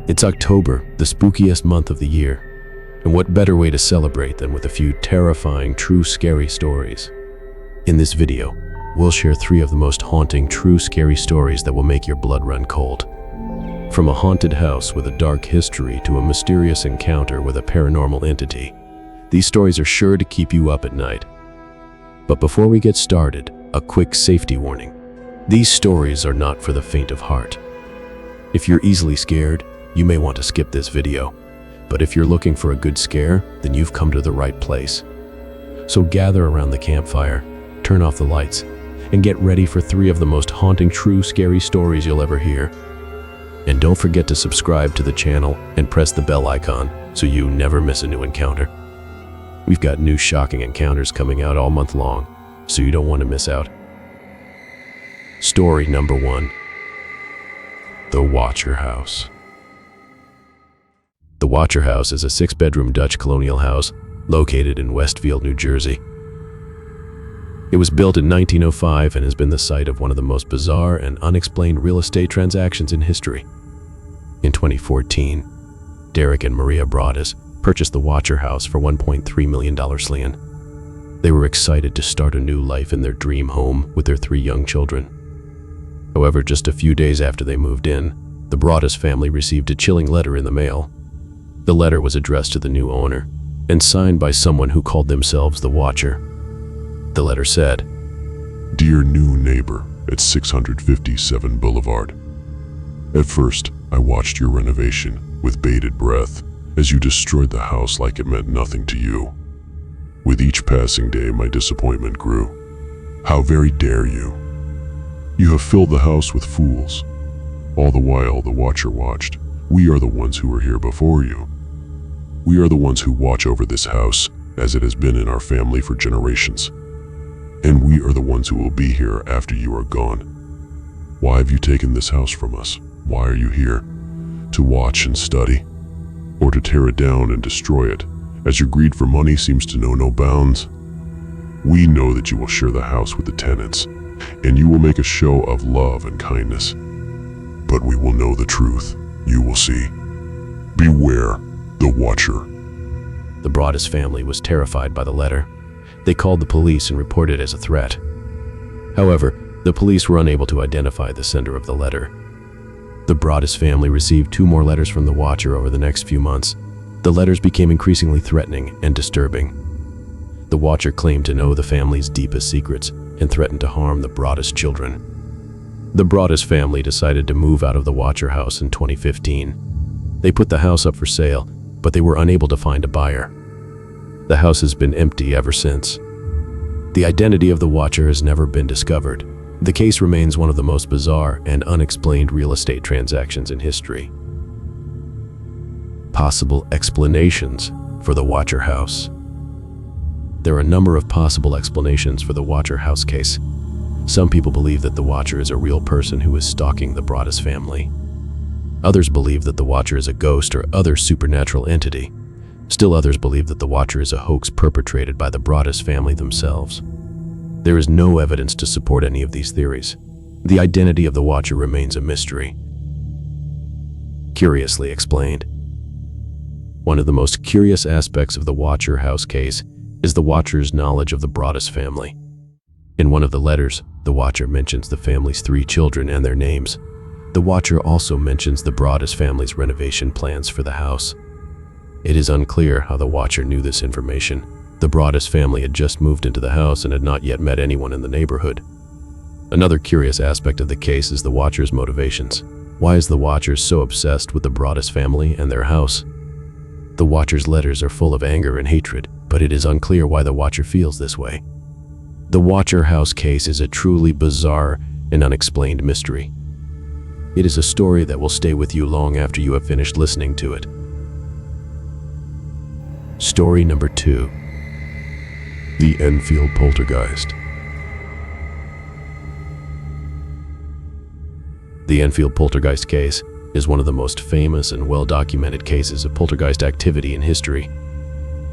It's October, the spookiest month of the year, and what better way to celebrate than with a few terrifying, true scary stories. In this video, we'll share 3 of the most haunting, true scary stories that will make your blood run cold. From a haunted house with a dark history to a mysterious encounter with a paranormal entity, these stories are sure to keep you up at night. But before we get started, a quick safety warning. These stories are not for the faint of heart. If you're easily scared, you may want to skip this video. But if you're looking for a good scare, then you've come to the right place. So gather around the campfire, turn off the lights, and get ready for 3 of the most haunting, true, scary stories you'll ever hear. And don't forget to subscribe to the channel and press the bell icon so you never miss a new encounter. We've got new shocking encounters coming out all month long, so you don't want to miss out. Story number 1. The Watcher House. The Watcher House is a 6-bedroom Dutch colonial house located in Westfield, New Jersey. It was built in 1905 and has been the site of one of the most bizarre and unexplained real estate transactions in history. In 2014, Derek and Maria Broaddus purchased the Watcher House for $1.3 million. They were excited to start a new life in their dream home with their 3 young children. However, just a few days after they moved in, the Broaddus family received a chilling letter in the mail. The letter was addressed to the new owner and signed by someone who called themselves the Watcher. The letter said, "Dear new neighbor at 657 Boulevard. At first, I watched your renovation with bated breath as you destroyed the house like it meant nothing to you. With each passing day, my disappointment grew. How very dare you? You have filled the house with fools. All the while, the Watcher watched. We are the ones who were here before you. We are the ones who watch over this house, as it has been in our family for generations. And we are the ones who will be here after you are gone. Why have you taken this house from us? Why are you here? To watch and study? Or to tear it down and destroy it, as your greed for money seems to know no bounds? We know that you will share the house with the tenants, and you will make a show of love and kindness. But we will know the truth. You will see. Beware the Watcher." The Broaddus family was terrified by the letter. They called the police and reported it as a threat. However, the police were unable to identify the sender of the letter. The Broaddus family received 2 more letters from the Watcher over the next few months. The letters became increasingly threatening and disturbing. The Watcher claimed to know the family's deepest secrets and threatened to harm the Broaddus children. The Broaddus family decided to move out of the Watcher House in 2015. They put the house up for sale, but they were unable to find a buyer. The house has been empty ever since. The identity of the Watcher has never been discovered. The case remains one of the most bizarre and unexplained real estate transactions in history. Possible explanations for the Watcher House. There are a number of possible explanations for the Watcher House case. Some people believe that the Watcher is a real person who is stalking the Broaddus family. Others believe that the Watcher is a ghost or other supernatural entity. Still others believe that the Watcher is a hoax perpetrated by the Broaddus family themselves. There is no evidence to support any of these theories. The identity of the Watcher remains a mystery. Curiously explained. One of the most curious aspects of the Watcher House case is the Watcher's knowledge of the Broaddus family. In one of the letters, the Watcher mentions the family's 3 children and their names. The Watcher also mentions the Broaddus family's renovation plans for the house. It is unclear how the Watcher knew this information. The Broaddus family had just moved into the house and had not yet met anyone in the neighborhood. Another curious aspect of the case is the Watcher's motivations. Why is the Watcher so obsessed with the Broaddus family and their house? The Watcher's letters are full of anger and hatred, but it is unclear why the Watcher feels this way. The Watcher House case is a truly bizarre and unexplained mystery. It is a story that will stay with you long after you have finished listening to it. Story number 2. The Enfield Poltergeist. The Enfield Poltergeist case is one of the most famous and well-documented cases of poltergeist activity in history.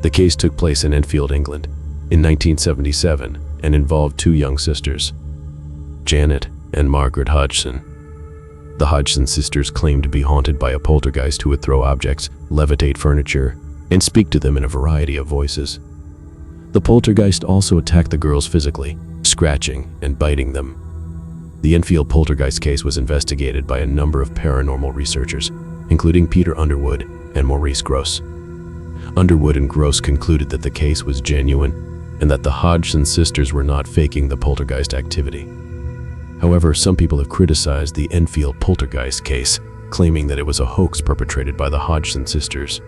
The case took place in Enfield, England, in 1977 and involved 2 young sisters, Janet and Margaret Hodgson. The Hodgson sisters claimed to be haunted by a poltergeist who would throw objects, levitate furniture, and speak to them in a variety of voices. The poltergeist also attacked the girls physically, scratching and biting them. The Enfield poltergeist case was investigated by a number of paranormal researchers, including Peter Underwood and Maurice Gross. Underwood and Gross concluded that the case was genuine and that the Hodgson sisters were not faking the poltergeist activity. However, some people have criticized the Enfield poltergeist case, claiming that it was a hoax perpetrated by the Hodgson sisters.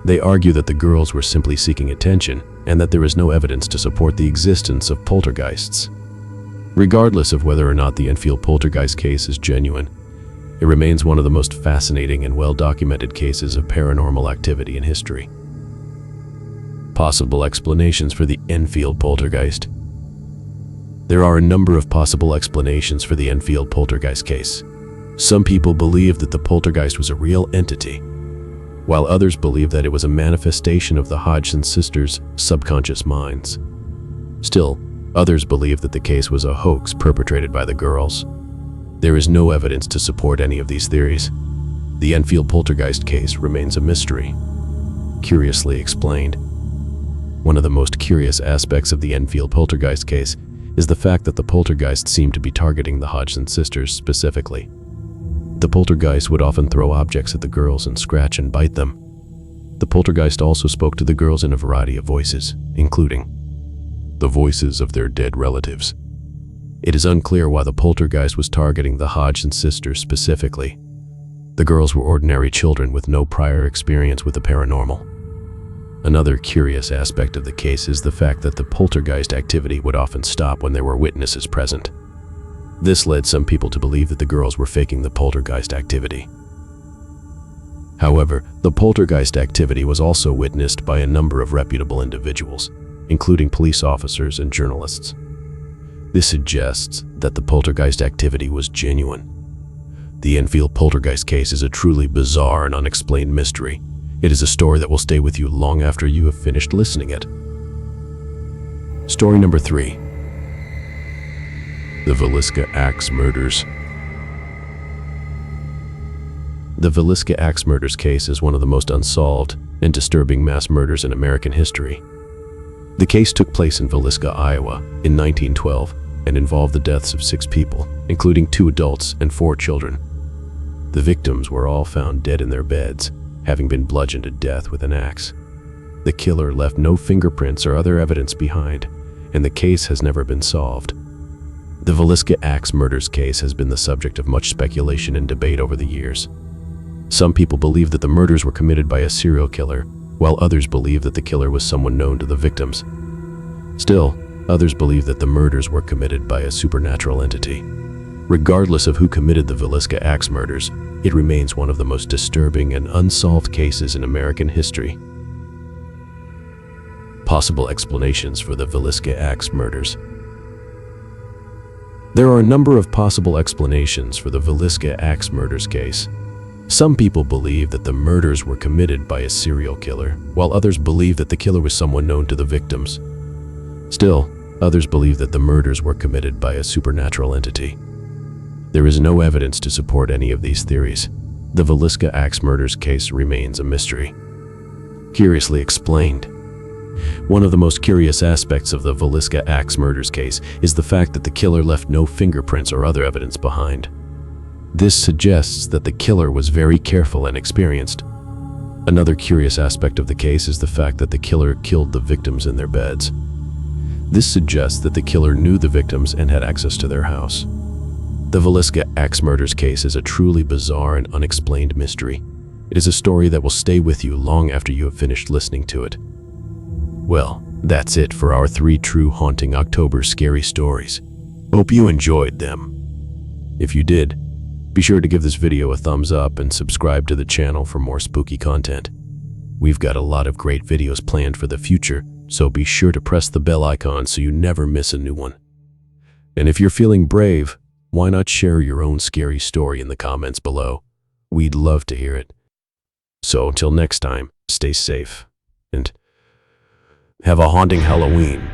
They argue that the girls were simply seeking attention and that there is no evidence to support the existence of poltergeists. Regardless of whether or not the Enfield poltergeist case is genuine, it remains one of the most fascinating and well-documented cases of paranormal activity in history. Possible explanations for the Enfield poltergeist. There are a number of possible explanations for the Enfield poltergeist case. Some people believe that the poltergeist was a real entity, while others believe that it was a manifestation of the Hodgson sisters' subconscious minds. Still, others believe that the case was a hoax perpetrated by the girls. There is no evidence to support any of these theories. The Enfield poltergeist case remains a mystery. Curiously explained. One of the most curious aspects of the Enfield poltergeist case is the fact that the poltergeist seemed to be targeting the Hodgson sisters specifically. The poltergeist would often throw objects at the girls and scratch and bite them. The poltergeist also spoke to the girls in a variety of voices, including the voices of their dead relatives. It is unclear why the poltergeist was targeting the Hodgson sisters specifically. The girls were ordinary children with no prior experience with the paranormal. Another curious aspect of the case is the fact that the poltergeist activity would often stop when there were witnesses present. This led some people to believe that the girls were faking the poltergeist activity. However, the poltergeist activity was also witnessed by a number of reputable individuals, including police officers and journalists. This suggests that the poltergeist activity was genuine. The Enfield poltergeist case is a truly bizarre and unexplained mystery. It is a story that will stay with you long after you have finished listening it. Story number 3. The Villisca Axe Murders. The Villisca Axe Murders case is one of the most unsolved and disturbing mass murders in American history. The case took place in Villisca, Iowa, in 1912 and involved the deaths of 6 people, including 2 adults and 4 children. The victims were all found dead in their beds, having been bludgeoned to death with an axe. The killer left no fingerprints or other evidence behind, and the case has never been solved. The Villisca Axe Murders case has been the subject of much speculation and debate over the years. Some people believe that the murders were committed by a serial killer, while others believe that the killer was someone known to the victims. Still, others believe that the murders were committed by a supernatural entity. Regardless of who committed the Villisca Axe Murders, it remains one of the most disturbing and unsolved cases in American history. Possible explanations for the Villisca Axe Murders. There are a number of possible explanations for the Villisca Axe Murders case. Some people believe that the murders were committed by a serial killer, while others believe that the killer was someone known to the victims. Still, others believe that the murders were committed by a supernatural entity. There is no evidence to support any of these theories. The Villisca Axe Murders case remains a mystery. Curiously explained. One of the most curious aspects of the Villisca Axe Murders case is the fact that the killer left no fingerprints or other evidence behind. This suggests that the killer was very careful and experienced. Another curious aspect of the case is the fact that the killer killed the victims in their beds. This suggests that the killer knew the victims and had access to their house. The Villisca Axe Murders case is a truly bizarre and unexplained mystery. It is a story that will stay with you long after you have finished listening to it. Well, that's it for our 3 true haunting October scary stories. Hope you enjoyed them. If you did, be sure to give this video a thumbs up and subscribe to the channel for more spooky content. We've got a lot of great videos planned for the future, so be sure to press the bell icon so you never miss a new one. And if you're feeling brave, why not share your own scary story in the comments below? We'd love to hear it. So until next time, stay safe and have a haunting Halloween.